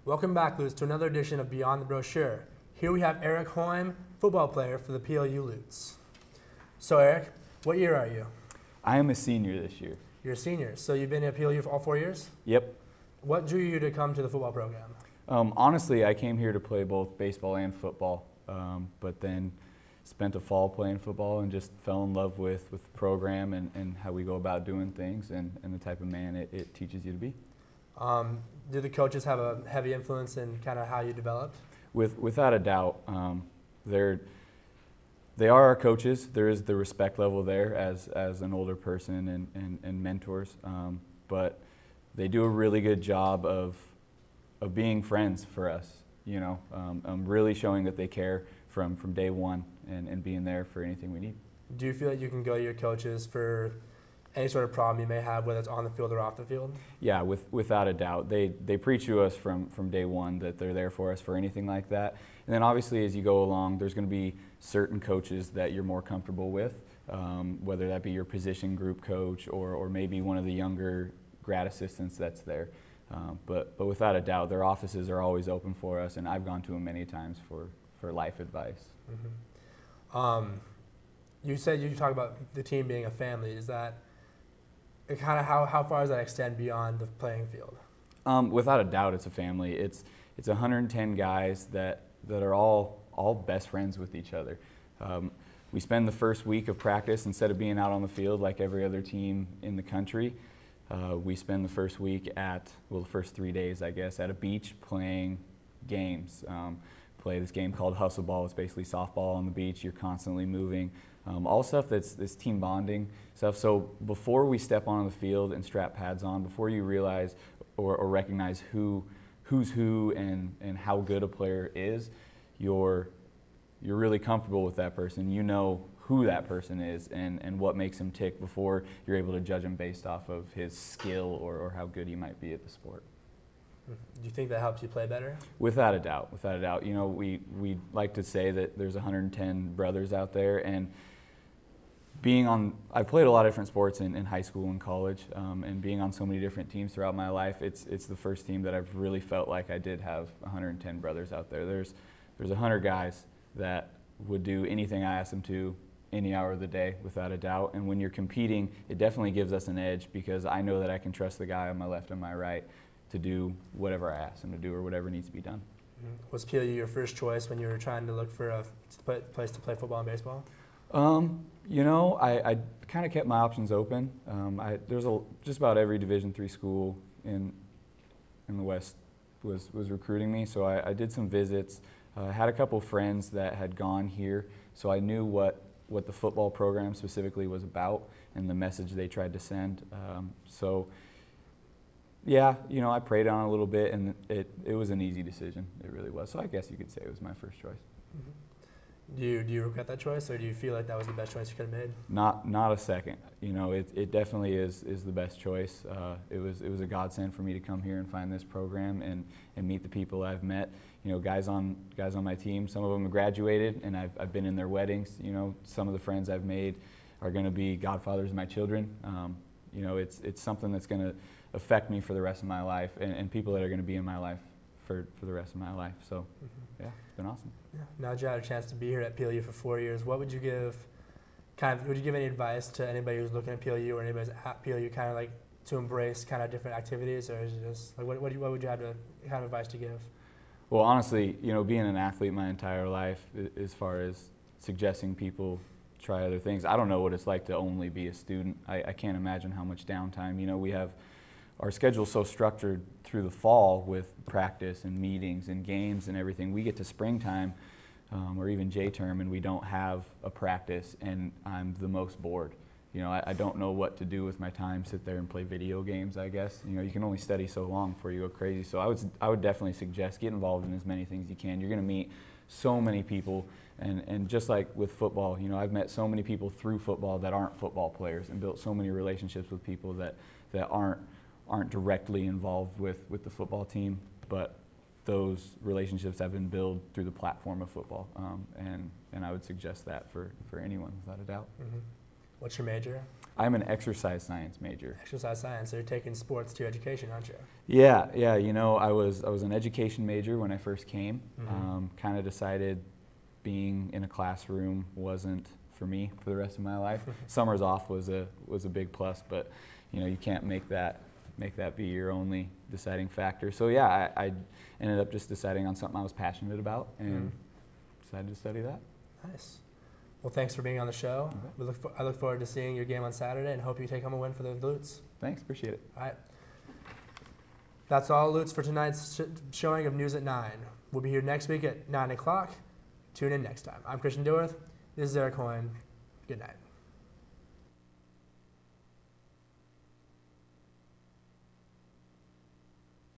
Welcome back, Lute, to another edition of Beyond the Brochure. Here we have Erik Hoium, football player for the PLU Lutes. So Erik, what year are you? I am a senior this year. You're a senior, so you've been at PLU for all 4 years? Yep. What drew you to come to the football program? Honestly, I came here to play both baseball and football, but then spent a fall playing football and just fell in love with the program and how we go about doing things and the type of man it teaches you to be. Do the coaches have a heavy influence in kind of how you developed? Without a doubt, they are our coaches. There is the respect level there as an older person and mentors, but they do a really good job of being friends for us. You know, really showing that they care from day one and being there for anything we need. Do you feel like you can go to your coaches for any sort of problem you may have, whether it's on the field or off the field? Yeah, without a doubt. They preach to us from day one that they're there for us for anything like that. And then obviously as you go along, there's going to be certain coaches that you're more comfortable with, whether that be your position group coach or maybe one of the younger grad assistants that's there. But without a doubt, their offices are always open for us, and I've gone to them many times for life advice. Mm-hmm. You said you talk about the team being a family. Is that kind of how far does that extend beyond the playing field? Without a doubt, it's a family. It's 110 guys that are all best friends with each other. We spend the first week of practice, instead of being out on the field like every other team in the country, we spend the first week the first 3 days, I guess, at a beach playing games. Play this game called hustle ball. It's basically softball on the beach. You're constantly moving. All stuff that's team bonding stuff. So before we step on the field and strap pads on, before you realize or recognize who's who and how good a player is, you're really comfortable with that person. You know who that person is and what makes him tick before you're able to judge him based off of his skill or how good he might be at the sport. Do you think that helps you play better? Without a doubt, without a doubt. You know, we like to say that there's 110 brothers out there, and I've played a lot of different sports in high school and college, and being on so many different teams throughout my life, it's the first team that I've really felt like I did have 110 brothers out there. There's 100 guys that would do anything I ask them to, any hour of the day, without a doubt. And when you're competing, it definitely gives us an edge because I know that I can trust the guy on my left and my right to do whatever I ask him to do or whatever needs to be done. Was PLU your first choice when you were trying to look for a place to play football and baseball? You know, I kind of kept my options open. There's just about every Division III school in the West was recruiting me, so I did some visits. I had a couple friends that had gone here, so I knew what the football program specifically was about and the message they tried to send. Yeah, you know, I prayed on it a little bit, and it was an easy decision. It really was. So I guess you could say it was my first choice. Mm-hmm. Do you regret that choice, or do you feel like that was the best choice you could have made? Not a second. You know, it definitely is the best choice. It was a godsend for me to come here and find this program and meet the people I've met. You know, guys on my team. Some of them have graduated, and I've been in their weddings. You know, some of the friends I've made are going to be godfathers of my children. You know, it's something that's going to affect me for the rest of my life, and people that are going to be in my life for the rest of my life. So, yeah, it's been awesome. Yeah. Now that you had a chance to be here at PLU for 4 years, what would you give? Would you give any advice to anybody who's looking at PLU or anybody's at PLU, kind of like to embrace kind of different activities, or is it just like what would you have to kind of advice to give? Well, honestly, you know, being an athlete my entire life, as far as suggesting people try other things, I don't know what it's like to only be a student. I can't imagine how much downtime. You know, we have our schedule's so structured through the fall with practice and meetings and games and everything. We get to springtime or even J-term and we don't have a practice, and I'm the most bored. You know, I don't know what to do with my time, sit there and play video games, I guess. You know, you can only study so long before you go crazy. So I would definitely suggest get involved in as many things as you can. You're going to meet so many people, and just like with football, you know, I've met so many people through football that aren't football players and built so many relationships with people that aren't directly involved with the football team, but those relationships have been built through the platform of football, and I would suggest that for anyone, without a doubt. Mm-hmm. What's your major? I'm an exercise science major. Exercise science. So you're taking sports to education, aren't you? Yeah. You know, I was an education major when I first came. Mm-hmm. Kind of decided being in a classroom wasn't for me for the rest of my life. Summers off was a big plus, but you know, you can't make that be your only deciding factor. So yeah, I ended up just deciding on something I was passionate about and decided to study that. Nice. Well, thanks for being on the show. I look forward to seeing your game on Saturday and hope you take home a win for the Lutes. Thanks, appreciate it. All right. That's all, Lutes, for tonight's showing of News at 9. We'll be here next week at 9 o'clock. Tune in next time. I'm Christian Dilworth. This is Erik Hoium. Good night.